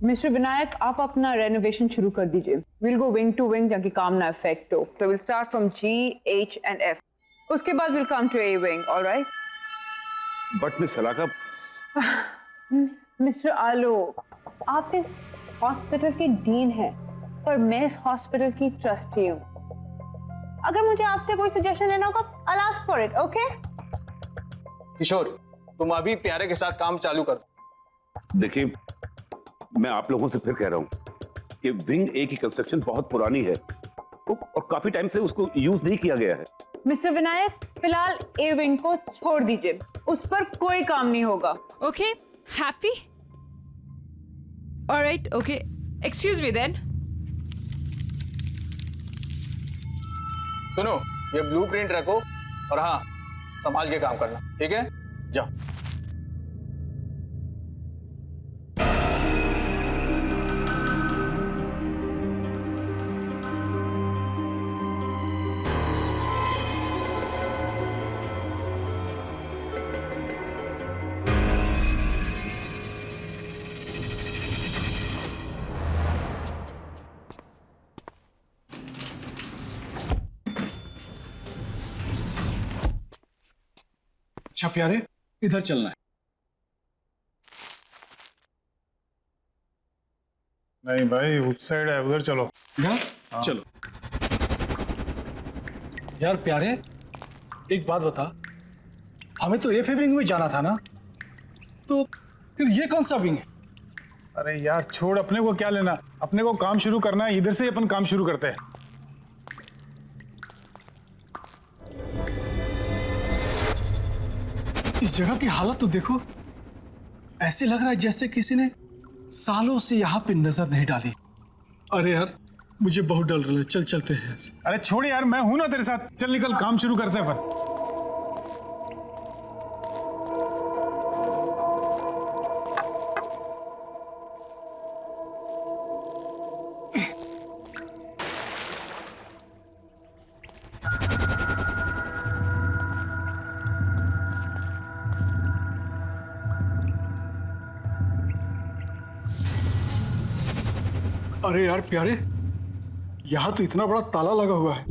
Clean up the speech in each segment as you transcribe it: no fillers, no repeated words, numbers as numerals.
Mister Vinayak, आप अपना renovation शुरू कर दीजिए। Will go wing to wing ताकि काम ना इफेक्ट हो। तो will start from G, H and F। उसके बाद will come to A wing, alright? But miss Salaka, mister Alok, आप इस हॉस्पिटल के डीन हैं और मैं इस हॉस्पिटल की ट्रस्टी हूँ। अगर मुझे आपसे कोई सजेशन लेना होगा, I'll ask for it, okay? किशोर, तुम अभी प्यारे के साथ काम चालू कर। देखिए मैं आप लोगों से फिर कह रहा हूं कि विंग ए की कंस्ट्रक्शन बहुत पुरानी है और काफी टाइम से उसको यूज नहीं किया गया है। मिस्टर विनायक, फिलहाल ए विंग को छोड़ दीजिए, उस पर कोई काम नहीं होगा। Okay, happy? All right, okay. Excuse me then. सुनो, ये ब्लूप्रिंट रखो और हाँ, संभाल के काम करना, ठीक है? जाओ। अच्छा प्यारे, इधर चलना है। नहीं भाई, उस साइड है, उधर चलो। यार चलो। यार प्यारे, एक बात बता, हमें तो एफ विंग में जाना था ना, तो फिर ये कौन सा विंग है? अरे यार छोड़, अपने को क्या लेना, अपने को काम शुरू करना है, इधर से ही अपन काम शुरू करते हैं। इस जगह की हालत तो देखो, ऐसे लग रहा है जैसे किसी ने सालों से यहाँ पे नजर नहीं डाली। अरे यार मुझे बहुत डर रहा है, चल चलते हैं। अरे छोड़ यार, मैं हूं ना तेरे साथ, चल निकल, काम शुरू करते हैं अपन। अरे यार प्यारे, यहाँ तो इतना बड़ा ताला लगा हुआ है।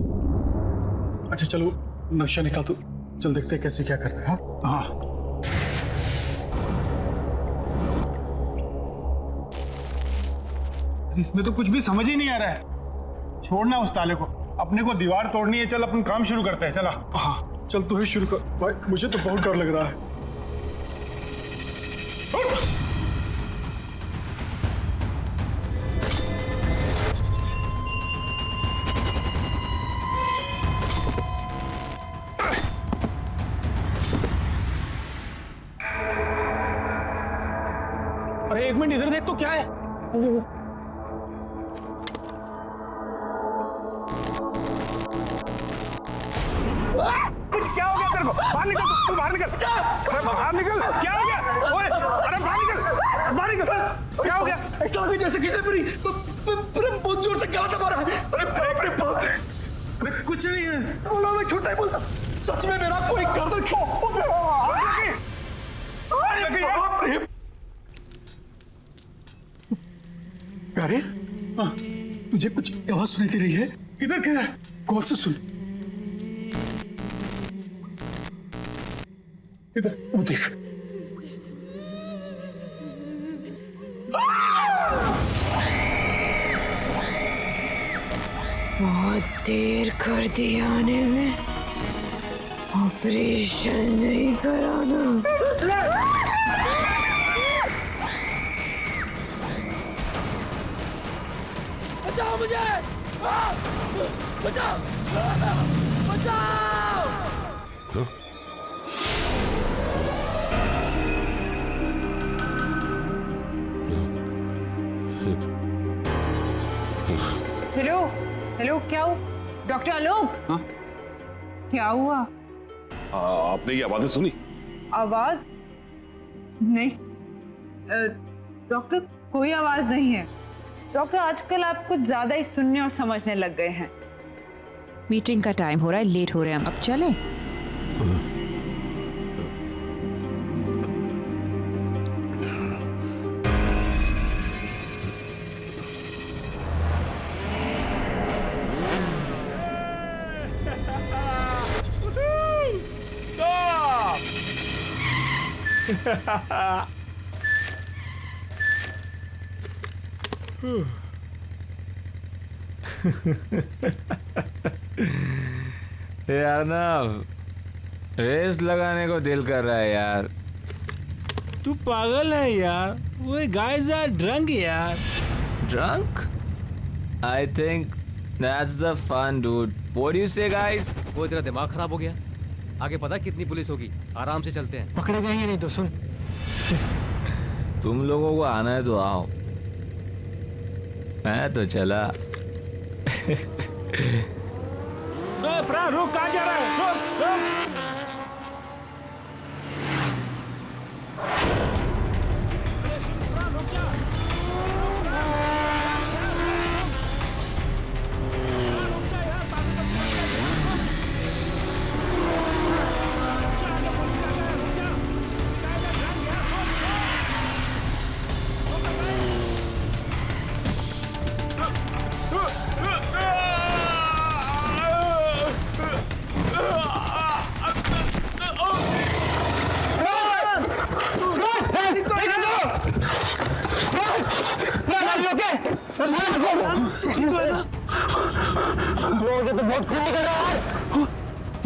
अच्छा चलो नक्शा निकाल, तो चल देखते हैं कैसे क्या करना है। हाँ इसमें तो कुछ भी समझ ही नहीं आ रहा है। छोड़ना उस ताले को, अपने को दीवार तोड़नी है। चल अपन काम शुरू करते हैं, चला। हाँ चल, तू ही शुरू कर भाई, मुझे तो बहुत डर लग रहा है। अरे एक मिनट इधर देख तो, क्या है? क्या हो गया तेरे को? बाहर निकल, तू बाहर निकल। अरे बाहर निकल, क्या हो गया? ओए, अरे बाहर निकल, बाहर निकल। क्या हो गया? ऐसा लगे जैसे किसी ने बहुत जोर से गला दबा रहा है। अरे बाप रे, अरे कुछ नहीं है। बोला मैं झूठा ही बोलता, सच में मेरा कोई गर्दन प्यारे, तुझे कुछ आवाज सुनाई दे रही है? किधर किधर? कौन से सुन? इधर वो देख। बहुत देर कर दी आने में, ऑपरेशन नहीं कराना। बचाओ मुझे, बचाओ, बचाओ। हेलो हेलो, क्या हुआ? डॉक्टर आलोक? हाँ? क्या हुआ? आपने ये आवाजें सुनी? आवाज नहीं डॉक्टर, कोई आवाज नहीं है। डॉक्टर आजकल आप कुछ ज्यादा ही सुनने और समझने लग गए हैं। मीटिंग का टाइम हो रहा है, लेट हो रहे हैं हम, अब चलें? यार ना रेस लगाने को दिल कर रहा है यार। तू पागल है यार, वो गाइस आर ड्रंक यार। Drunk? I think that's the fun, dude. What do you say, guys? वो तेरा दिमाग खराब हो गया? आगे पता कितनी पुलिस होगी, आराम से चलते हैं। पकड़े जाएंगे नहीं तो सुन। तुम लोगों को आना है तो आओ, मैं तो चला। प्राण रुक, कहाँ जा रहा है? रुक रुक।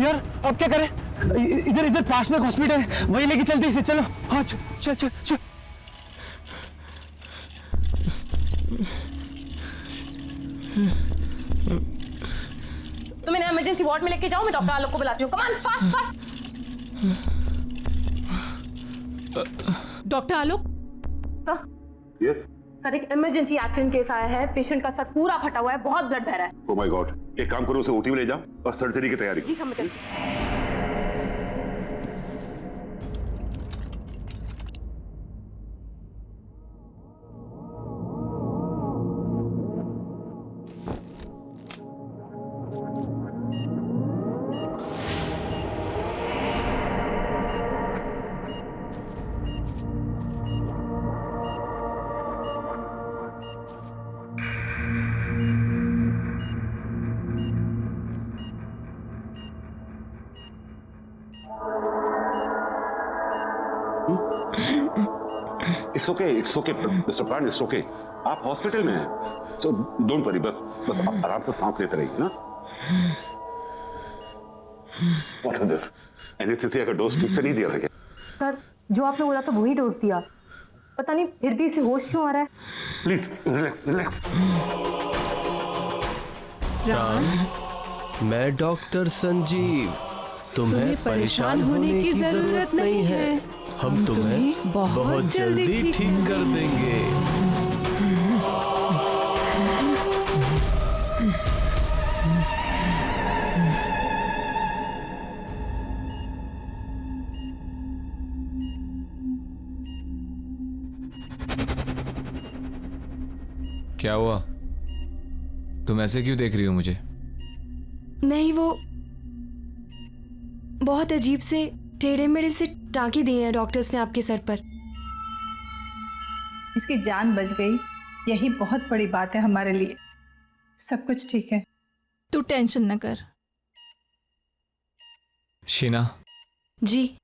यार अब क्या करें? इधर इधर पास में हॉस्पिटल है, वहीं लेके चलते इसे। चलो हाँ चल चल चल। तुम इन्हें इमरजेंसी वार्ड में लेके जाओ, मैं डॉक्टर आलोक को बुलाती हूँ। Come on fast fast. Doctor Alok. Yes sir, एक इमरजेंसी एक्सीडेंट केस आया है, पेशेंट का सर पूरा फटा हुआ है, बहुत ब्लड बह रहा है। ओह माय गॉड, एक काम करो, उसे ओटी में ले जाओ और सर्जरी की तैयारी। जी समझ गई। इट्स ओके मिस्टर प्राण, इट्स ओके। आप हॉस्पिटल में हैं, सो डोंट वरी। बस आप आराम से सांस लेते रहिए ना। What is this? एनेस्थीसिया का डोज ठीक से नहीं दिया था क्या? सर, जो आपने बोला था वही डोज दिया, पता नहीं फिर भी इसे होश क्यों आ रहा है। Please relax relax. मैं डॉक्टर संजीव, तुम्हें परेशान होने की जरूरत नहीं है। हम तुम्हें बहुत जल्दी ठीक कर देंगे। क्या हुआ? तुम ऐसे क्यों देख रही हो मुझे? नहीं, वो बहुत अजीब से टेढ़े मेढ़े से टाँकी दिए हैं डॉक्टर्स ने आपके सर पर। इसकी जान बच गई, यही बहुत बड़ी बात है हमारे लिए। सब कुछ ठीक है, तू टेंशन न कर। शीना जी।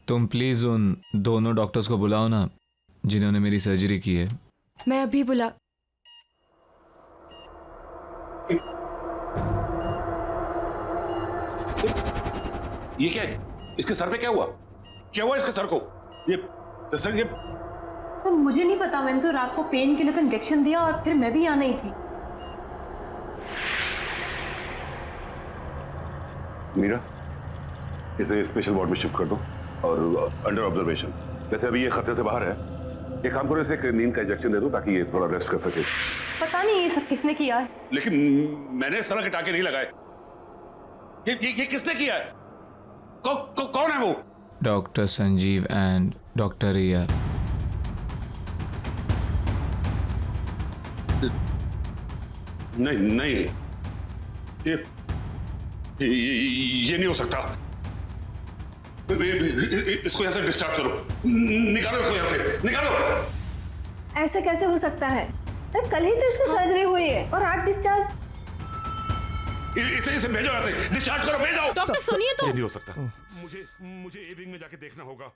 तुम प्लीज उन दोनों डॉक्टर्स को बुलाओ ना जिन्होंने मेरी सर्जरी की है। मैं अभी बुला। ये क्या है? इसके सर पे क्या हुआ? क्या हुआ इसके सर को? ये सर मुझे नहीं पता, मैंने तो रात को पेन किलर का इंजेक्शन दिया और फिर मैं भी यहाँ नहीं थी। मीरा, इसे स्पेशल वार्ड में शिफ्ट कर दो और अंडर ऑब्जर्वेशन। वैसे अभी ये खतरे से बाहर है। एक काम करो, इसे एक नींद का इंजेक्शन दे दो ताकि ये थोड़ा रेस्ट कर सके। पता नहीं ये सब किसने किया है। लेकिन मैंने इस तरह के टाके नहीं लगाए। ये किसने किया है? कौन है वो? डॉक्टर संजीव एंड डॉक्टर रिया। नहीं, ये नहीं हो सकता। इसको यहां से डिस्चार्ज करो, निकालो इसको यहां से, निकालो। ऐसा कैसे हो सकता है? कल ही तो इसको सर्जरी हुई है और आज डिस्चार्ज। इसे भेजो यहां से, डिस्चार्ज करो, भेजो। डॉक्टर सुनिए तो। ये नहीं हो सकता। मुझे ए विंग में जाके देखना होगा।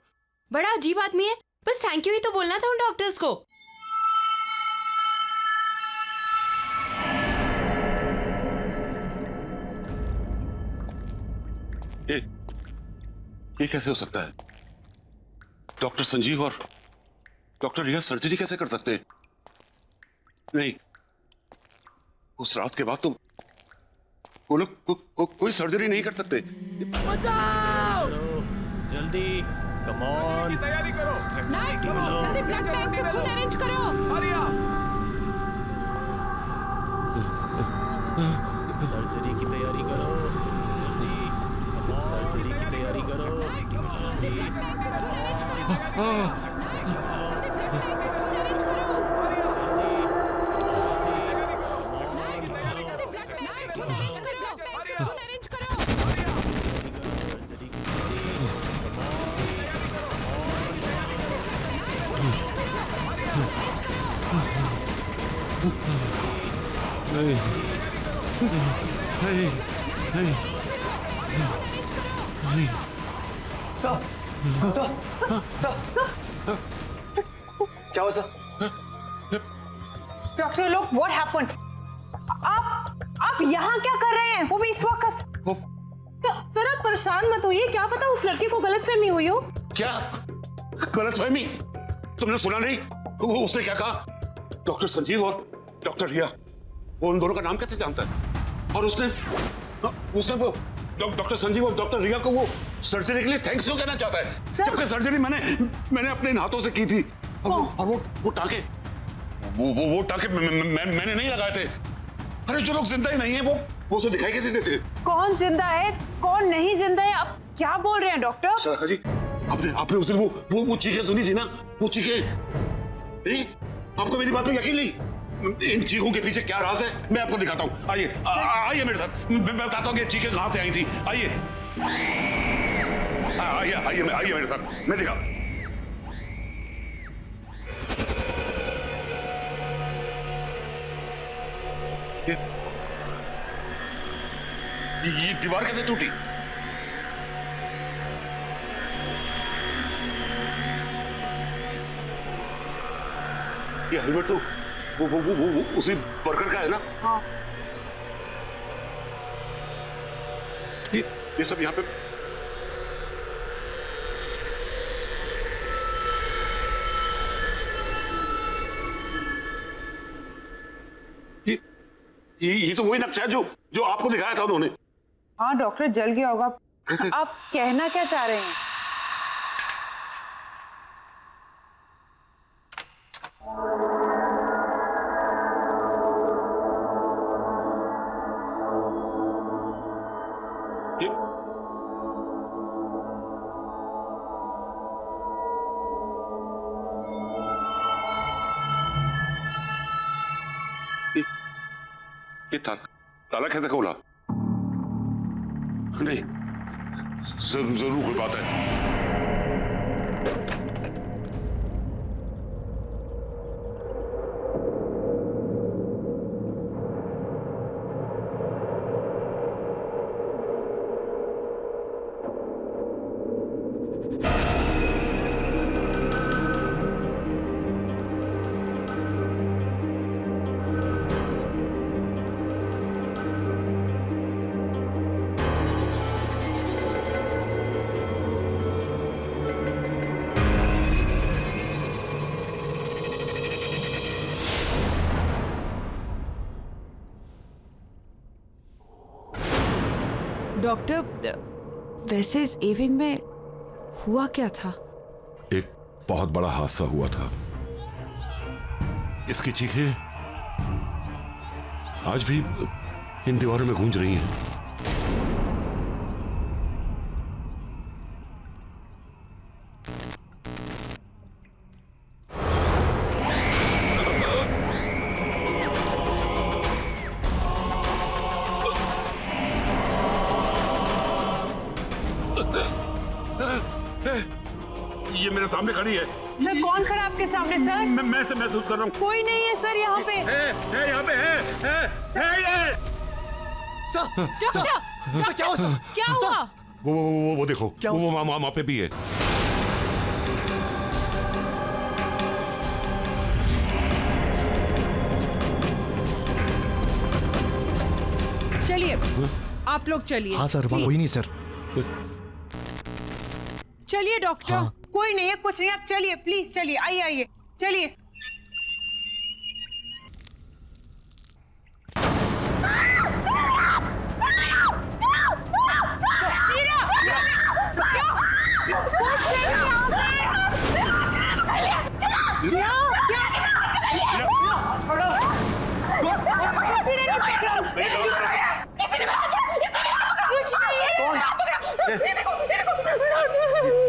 बड़ा अजीब आदमी है, बस थैंक यू ही तो बोलना था उन डॉक्टर्स को। ये कैसे हो सकता है? डॉक्टर संजीव और डॉक्टर रिया सर्जरी कैसे कर सकते हैं? नहीं, उस रात के बाद तो वो लोग कोई सर्जरी नहीं कर सकते। जल्दी, कम ऑन, तैयारी करो। जल्दी ब्लड बैंक से खून अरेंज करो। सर्जरी की तैयारी करो, जल्दी, सर्जरी की तैयारी करो। क्या हुआ सर? डॉक्टर लोग, व्हाट हैपेंड? आप यहाँ क्या कर रहे हैं, वो भी इस वक्त? सर आप परेशान मत होइए, क्या पता उस लड़के को गलतफहमी हुई हो। क्या गलतफहमी? तुमने सुना नहीं उसने क्या कहा? डॉक्टर संजीव और डॉक्टर रिया, वो उन दोनों का नाम कैसे जानता है? और उसने वो डॉक्टर संजीव और डॉक्टर रिया को वो सर्जरी के लिए थैंक्स क्यों कहना चाहता है, जबकि सर्जरी मैंने अपने हाथों से की थी। और वो टाके वो टाके मैंने नहीं लगाए थे। अरे जो लोग जिंदा ही नहीं है वो उसे दिखाई कैसे देते? कौन जिंदा है कौन नहीं जिंदा है, आप क्या बोल रहे हैं डॉक्टर? सर जी, आपने उस दिन वो चीखें सुनी थी ना, वो चीखें नहीं? आपको मेरी बात में यकीन नहीं? इन चीखों के पीछे क्या राज है, मैं आपको दिखाता हूँ। आइए मेरे साथ, मैं बताता हूँ कि चीखें कहाँ से आई थी। आइए मेरे साथ, मैं दिखा। ये दीवार कैसे टूटी? ये हेलमेट तो वो उसी वर्कर का है ना? हाँ। ये सब यहाँ पे ये तो वही नक्शा है जो आपको दिखाया था उन्होंने। हाँ डॉक्टर, जल गया होगा। आप कहना क्या चाह रहे हैं? ये ताला कैसे खोला? नहीं, जरूर कोई बात है। डॉक्टर, वैसे इस एविंग में हुआ क्या था? एक बहुत बड़ा हादसा हुआ था। इसकी चीखें आज भी इन दीवारों में गूंज रही हैं। ये मेरे सामने खड़ी है। सर कौन खड़ा आपके सामने सर? मैं से महसूस कर रहा हूँ। कोई नहीं है सर यहाँ पे। है यहाँ पे है ये। क्या हुआ? वो देखो, वो वहाँ पे भी है। आप लोग चलिए। हाँ सर, वहाँ कोई नहीं सर। चलिए डॉक्टर। हाँ। कोई नहीं है, कुछ नहीं, आप चलिए प्लीज, चलिए, आइए आइए, चलिए।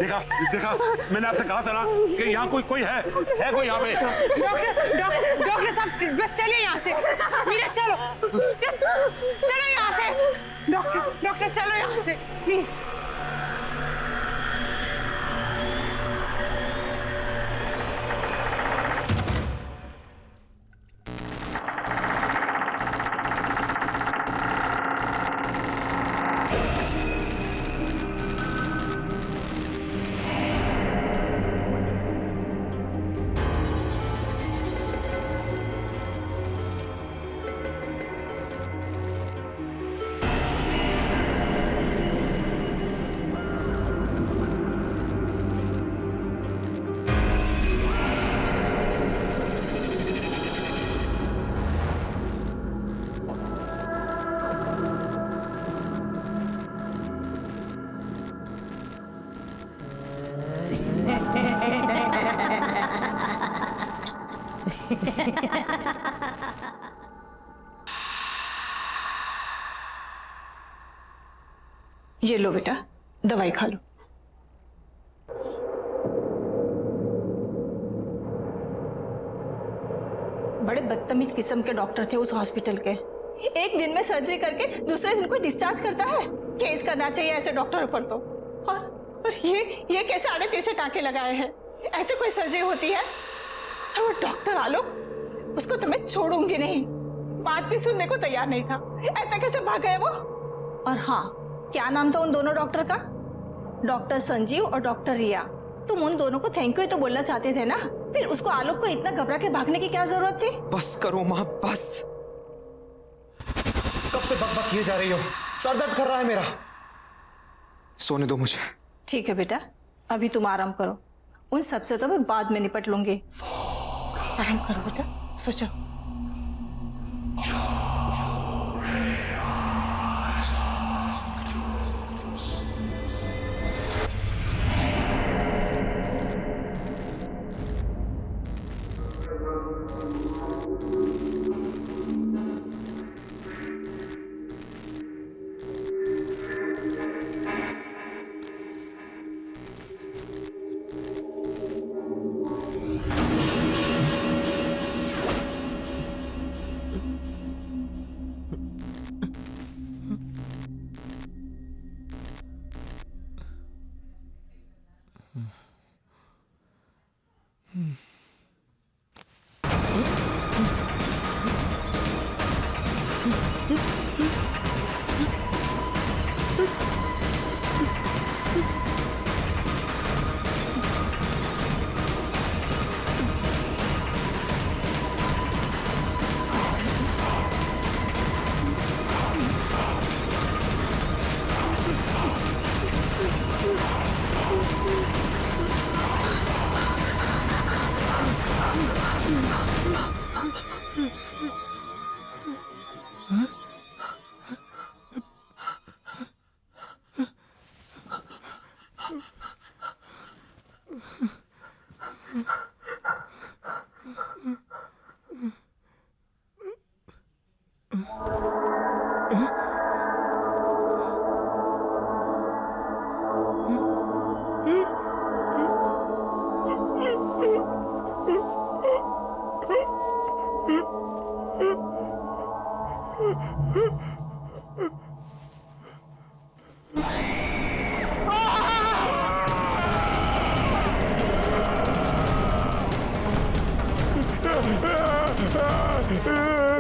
देखा देखा, मैंने आपसे कहा था ना कि यहाँ कोई है कोई यहाँ पे। डॉक्टर साहब बस चलिए यहाँ से। मीरा चलो, चलो यहाँ से। डॉक्टर चलो यहाँ से प्लीज। ये लो बेटा, दवाई खा लो। बड़े बदतमीज किस्म के डॉक्टर थे उस हॉस्पिटल के। एक दिन में सर्जरी करके दूसरे दिन को डिस्चार्ज करता है। केस करना चाहिए ऐसे डॉक्टरों पर तो। और ये कैसे आड़े तिरछे टाँके लगाए हैं? ऐसे कोई सर्जरी होती है? और वो डॉक्टर आलोक, उसको तो मैं छोड़ूंगी नहीं। बात भी सुनने को तैयार नहीं था। ऐसा कैसे भाग गए वो? और हाँ, क्या नाम था उन दोनों डॉक्टर का? डॉक्टर संजीव और डॉक्टर रिया। तुम उन दोनों को थैंक यू तो बोलना चाहते थे ना, फिर उसको आलोक को इतना घबरा के भागने की क्या जरूरत थी? बस करो माँ, बस। कब से बक किए जा रही हो? सर दर्द कर रहा है मेरा। सोने दो मुझे। ठीक है बेटा, अभी तुम आराम करो। उन सबसे तो मैं बाद में निपट लूंगी। आराम करो बेटा, सो जाओ।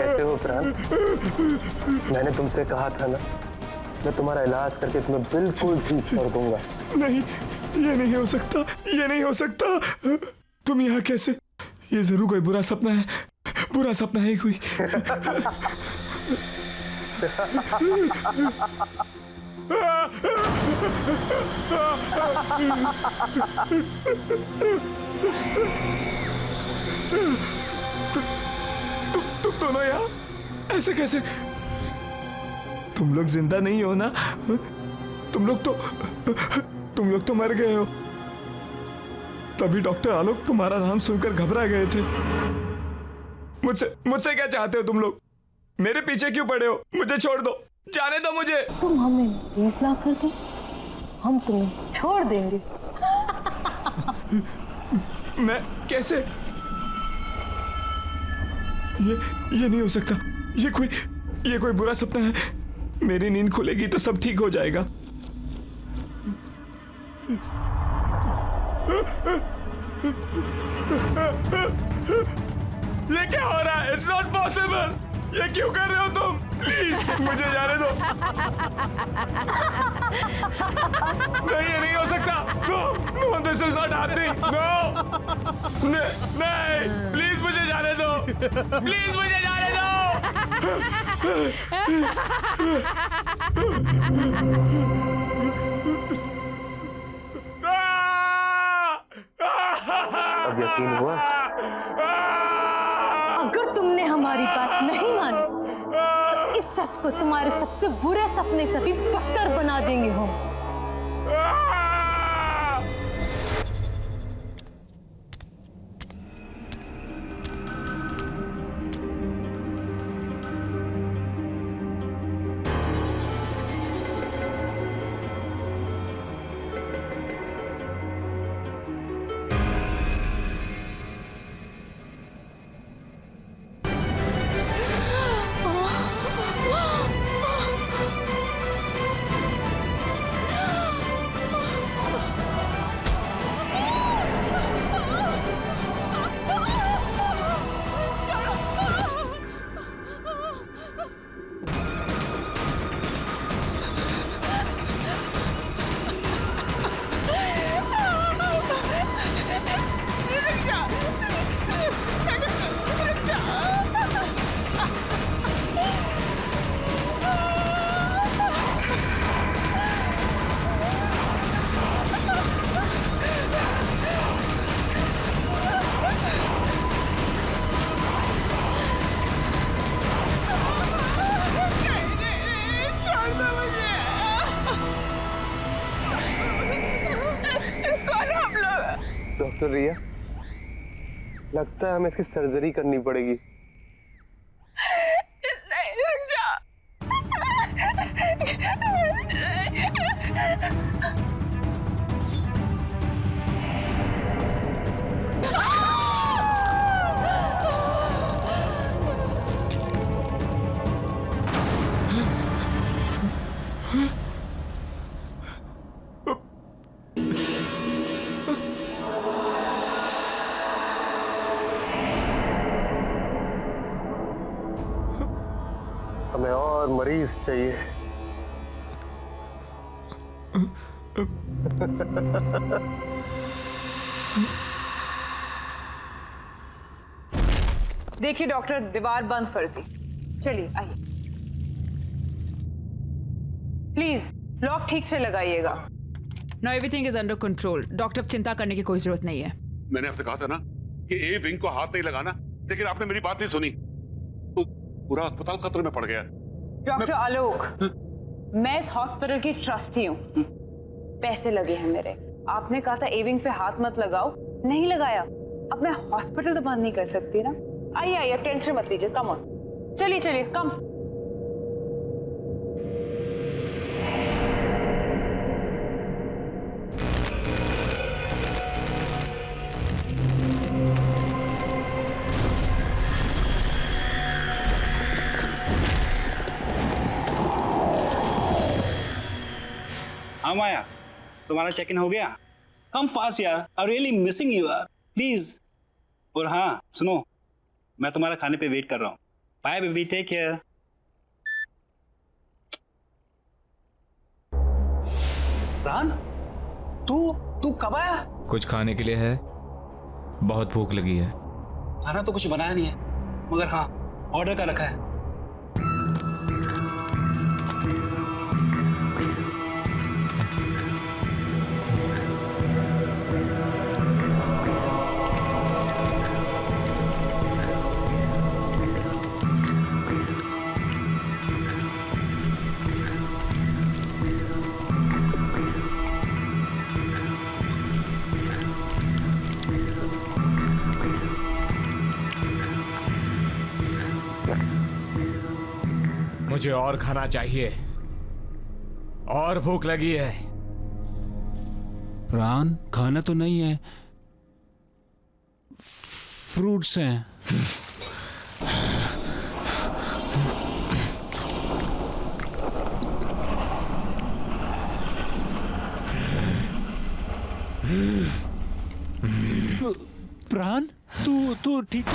कैसे हो प्राण? मैंने तुमसे कहा था ना, मैं तुम्हारा इलाज करके तुम्हें बिल्कुल ठीक कर दूंगा। नहीं, ये नहीं हो सकता, ये नहीं हो सकता। तुम यहाँ कैसे? ये जरूर कोई बुरा सपना है, बुरा सपना है कोई। तुम दोनों यहाँ ऐसे कैसे? तुम लोग जिंदा नहीं हो ना? तुम लोग तो मर गए हो। तभी डॉक्टर आलोक तुम्हारा नाम सुनकर घबरा गए थे। मुझसे क्या चाहते हो तुम लोग? मेरे पीछे क्यों पड़े हो? मुझे छोड़ दो, जाने दो मुझे। तुम हमें 20 लाख कर दो, हम तुम्हें छोड़ देंगे। मैं कैसे? ये नहीं हो सकता। ये कोई बुरा सपना है। मेरी नींद खुलेगी तो सब ठीक हो जाएगा। ये क्या हो रहा है? It's not possible. ये क्यों कर रहे हो तुम? प्लीज मुझे जाने दो। नहीं, ये नहीं हो सकता। No, this is not happening. No, नहीं, प्लीज मुझे जाने दो। प्लीज मुझे जाने दो। अब यकीन हुआ? अगर तुमने हमारी बात नहीं मानी तो इस सच को तुम्हारे सबसे बुरे सपने से भी बदतर बना देंगे हम। डॉक्टर रिया, लगता है हमें इसकी सर्जरी करनी पड़ेगी। नहीं, रुक जा। हमें और मरीज चाहिए। देखिए डॉक्टर, दीवार बंद कर दी। चलिए आइए, प्लीज लॉक ठीक से लगाइएगा। No, everything is under control. Doctor, चिंता करने की कोई जरूरत नहीं है। मैंने आपसे कहा था ना कि ए विंग को हाथ नहीं लगाना, लेकिन आपने मेरी बात नहीं सुनी तो पूरा अस्पताल खतरे में पड़ गया। डॉक्टर आलोक, मैं इस हॉस्पिटल की ट्रस्टी हूँ। पैसे लगे हैं मेरे। आपने कहा था ए विंग पे हाथ मत लगाओ, नहीं लगाया। अब मैं हॉस्पिटल तो बंद नहीं कर सकती ना। आइए आइए, टेंशन मत लीजिए, कम ऑन, चलिए चलिए, कम। हाँ माया, तुम्हारा चेक इन हो गया? कम फास्ट यार, आई रियली मिसिंग यू यार, प्लीज। और हाँ सुनो, मैं तुम्हारा खाने पे वेट कर रहा हूँ। Bye baby, take care. रान, तू कब आया? कुछ खाने के लिए है? बहुत भूख लगी है। खाना तो कुछ बनाया नहीं है, मगर हाँ ऑर्डर का रखा है। मुझे और खाना चाहिए, और भूख लगी है। प्राण खाना तो नहीं है, फ्रूट्स हैं। प्राण तू ठीक?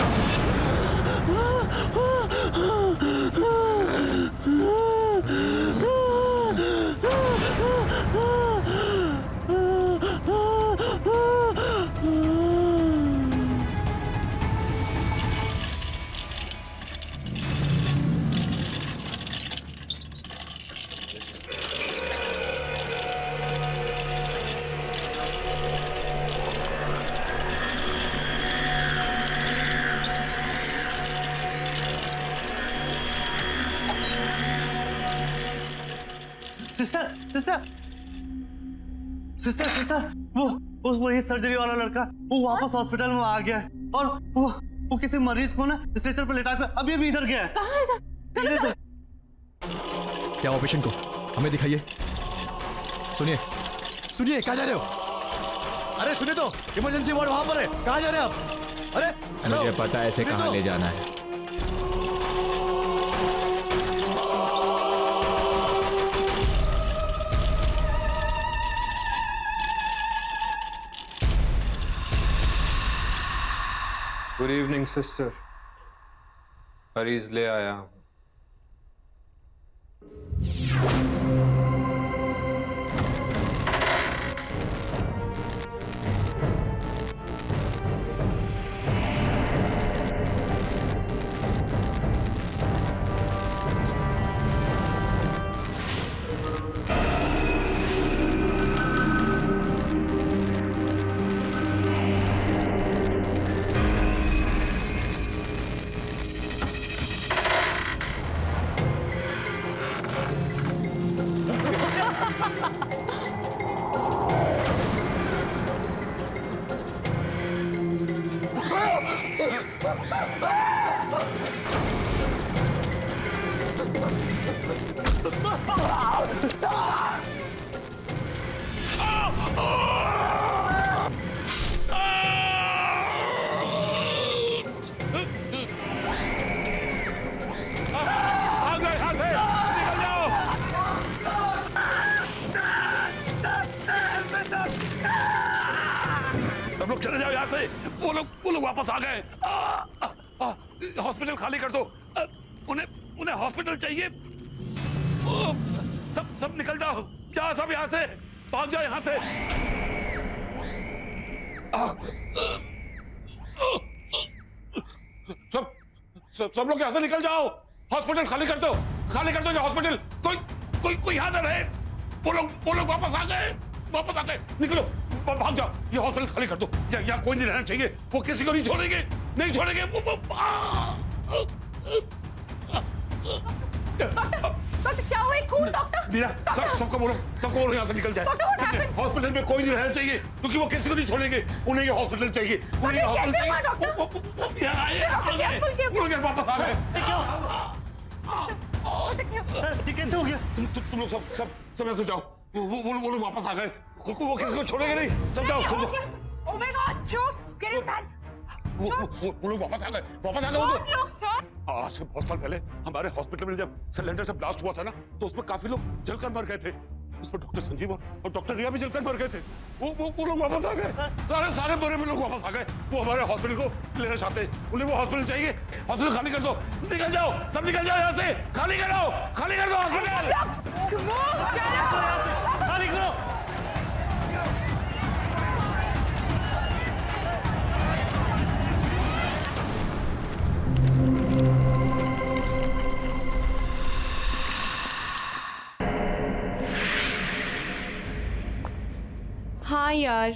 सिस्टर सिस्टर सिस्टर सिस्टर वो ये सर्जरी वाला लड़का वो वापस हॉस्पिटल में आ गया है, और वो किसी मरीज को ना स्ट्रेचर पर लेटा कर अभी इधर गया है। कहाँ है? चलो क्या हुआ पेशेंट को? हमें दिखाइए। सुनिए सुनिए, कहाँ जा रहे हो? अरे सुनिए तो, इमरजेंसी वार्ड वहां पर है, कहाँ जा रहे हैं आप? अरे मुझे पता है इसे कहाँ ले जाना है। गुड इवनिंग सिस्टर, मरीज ले आया हूं। सब लोग चले जाओ यहाँ से। वो लोग वापस आ गए। हॉस्पिटल खाली कर दो। उन्हें हॉस्पिटल चाहिए। सब निकल जाओ, जाओ सब यहाँ से, भाग जाओ यहाँ से। सब लोग यहाँ से निकल जाओ। हॉस्पिटल खाली कर दो ये हॉस्पिटल। कोई यहाँ न रहे। वो लोग वापस आ गए। निकलो, भाग जाओ। ये हॉस्पिटल खाली कर दो। यहाँ कोई नहीं रहना चाहिए। वो किसी को नहीं छोड़ेंगे। डॉक्टर क्या हुआ? कौन डॉक्टर? मीरा, सबको बोलो यहाँ से निकल जाए। हॉस्पिटल में कोई नहीं रहना चाहिए, क्योंकि वो किसी को नहीं छोड़ेंगे। उन्हें ये हॉस्पिटल चाहिए। वो लोग वापस आ गए। सर कैसे हो गया? तुम लोग सब ऐसे जाओ। वो लोग वापस आ गए। वो किसी को छोड़ेंगे नहीं। सब जाओ। Oh my God, चुप! Get him back! वो लोग वापस आ गए। आज से बहुत साल पहले हमारे हॉस्पिटल में जब सिलेंडर से ब्लास्ट हुआ था ना, तो उसमें काफी लोग जलकर मर गए थे। उसमें डॉक्टर संजीव और डॉक्टर रिया भी जलकर मर गए थे। वो लोग वापस आ गए। सारे मरे हुए लोग वापस आ गए। वो हमारे हॉस्पिटल को लेना चाहते हैं। उन्हें वो हॉस्पिटल चाहिए। हॉस्पिटल खाली कर दो। निकल जाओ, सब निकल जाओ यहाँ से। खाली कर दो हॉस्पिटल। खाली करो। हाँ यार,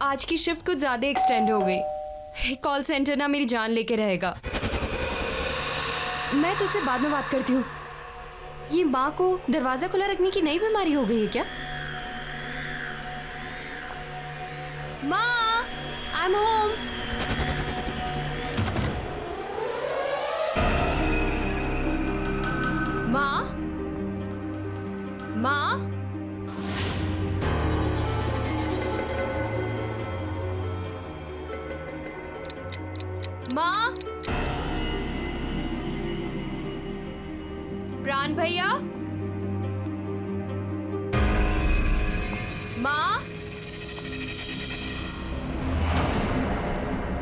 आज की शिफ्ट कुछ ज्यादा एक्सटेंड हो गई। कॉल सेंटर ना मेरी जान लेके रहेगा। मैं तुझसे बाद में बात करती हूँ। ये माँ को दरवाजा खुला रखने की नई बीमारी हो गई है क्या? माँ, आई एम होम। माँ, प्राण भैया, माँ,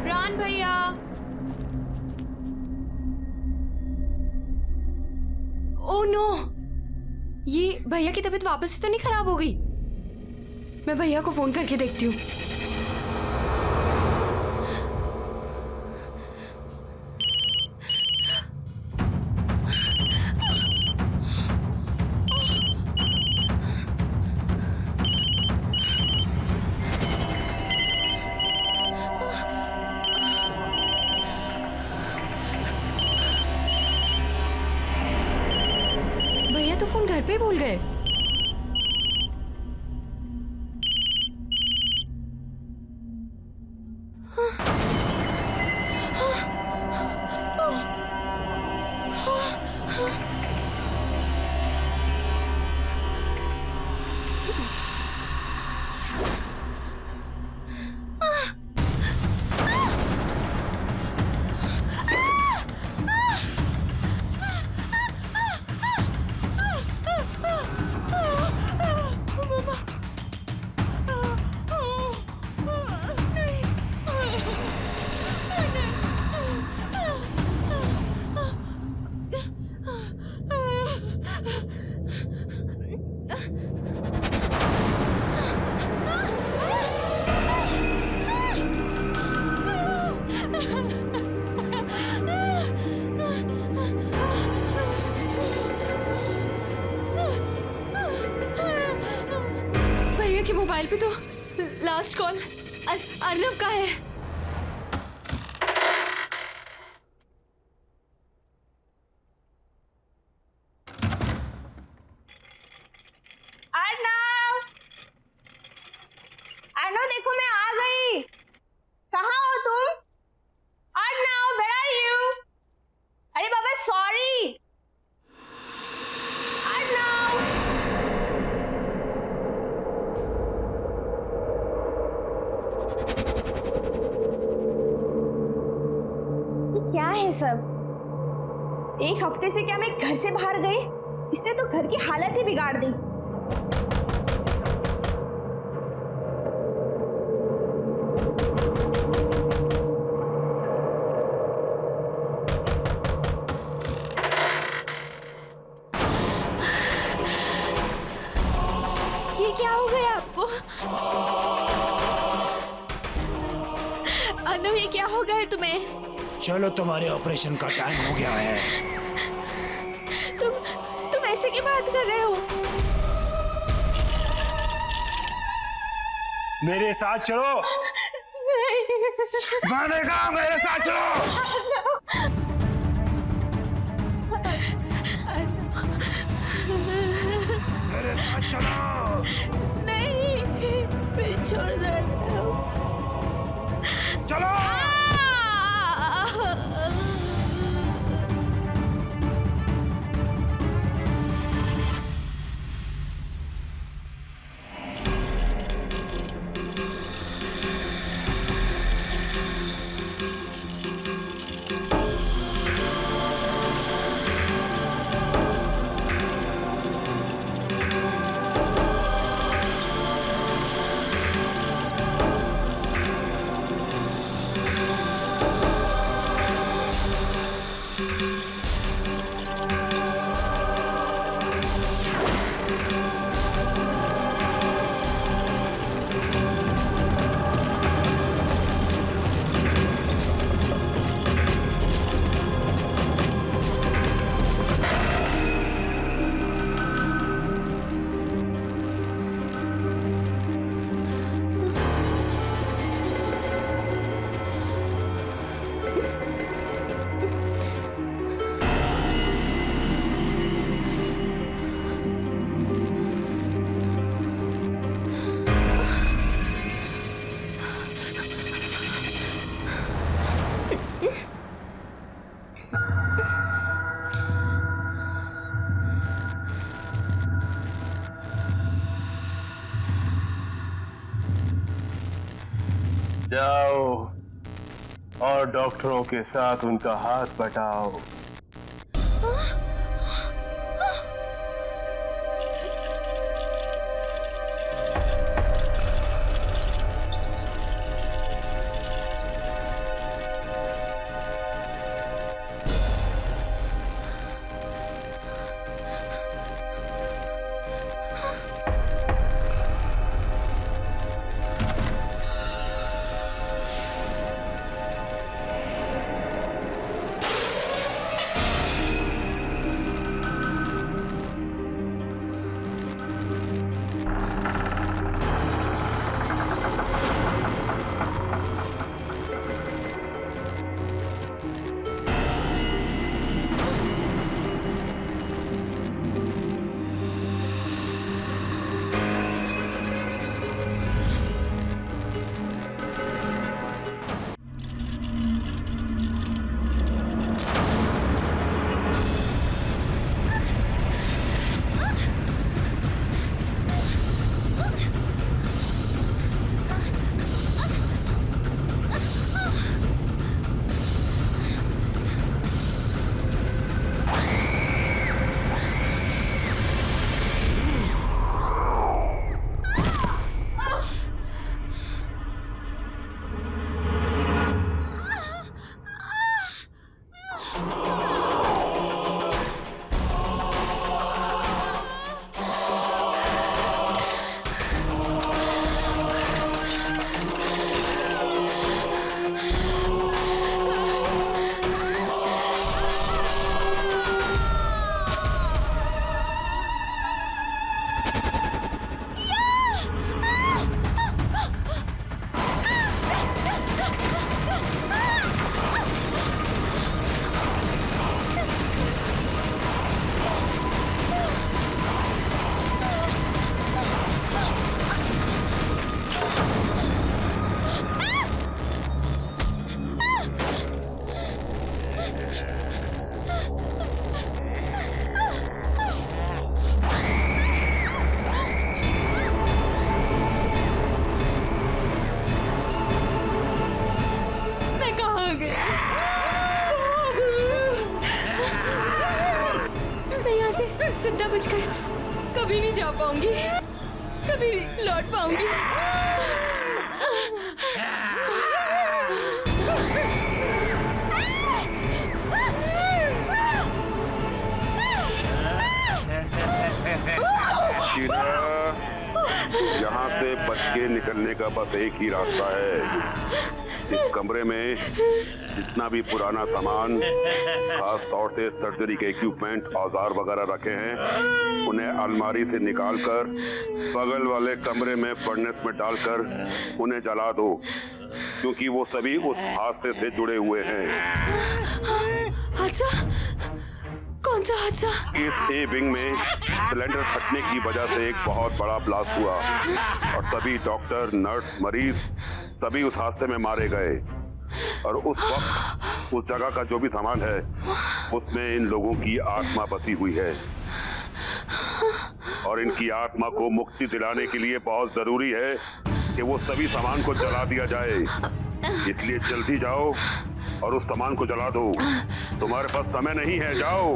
प्राण भैया। ओह नो, ये भैया की तबीयत वापस से तो नहीं खराब हो गई? मैं भैया को फोन करके देखती हूँ। भैया तो फोन घर पे भूल गए। के मोबाइल पे तो लास्ट कॉल अर्नव का है। अर्नव देखो मैं आ गई। कहाँ हो तुम? Arnav, where are you? अरे बाबा सॉरी। अर्नव, ये क्या है सब? एक हफ्ते से क्या मैं घर से बाहर गई? इसने तो घर की हालत ही बिगाड़ दी। ये क्या हो गया आपको? अर्नव, ये क्या हो गया है तुम्हें? चलो तुम्हारे ऑपरेशन का टाइम हो गया है। तुम ऐसे की बात कर रहे हो? मेरे साथ चलो। नहीं। मैंने कहा मेरे साथ चलो। मेरे साथ चलो। नहीं, मैं छोड़ दे। चलो। जाओ और डॉक्टरों के साथ उनका हाथ बटाओ। जिंदा बचकर कभी नहीं जा पाऊंगी, कभी नहीं लौट पाऊंगी। यहाँ से बच के निकलने का बस एक ही रास्ता है। इस कमरे में जितना भी पुराना सामान, खास तौर से सर्जरी के इक्विपमेंट, औजार वगैरह रखे हैं, उन्हें अलमारी से निकालकर बगल वाले कमरे में फर्नेस में डालकर उन्हें जला दो, क्योंकि वो सभी उस हादसे से जुड़े हुए हैं। हादसा? कौन सा हादसा? इस ए विंग में सिलेंडर फटने की वजह से एक बहुत बड़ा ब्लास्ट हुआ और सभी डॉक्टर, नर्स, मरीज सभी उस हादसे में मारे गए। और उस वक्त उस जगह का जो भी सामान है उसमें इन लोगों की आत्मा बसी हुई है और इनकी आत्मा को मुक्ति दिलाने के लिए बहुत जरूरी है कि वो सभी सामान को जला दिया जाए। इसलिए जल्दी जाओ और उस सामान को जला दो। तुम्हारे पास समय नहीं है, जाओ।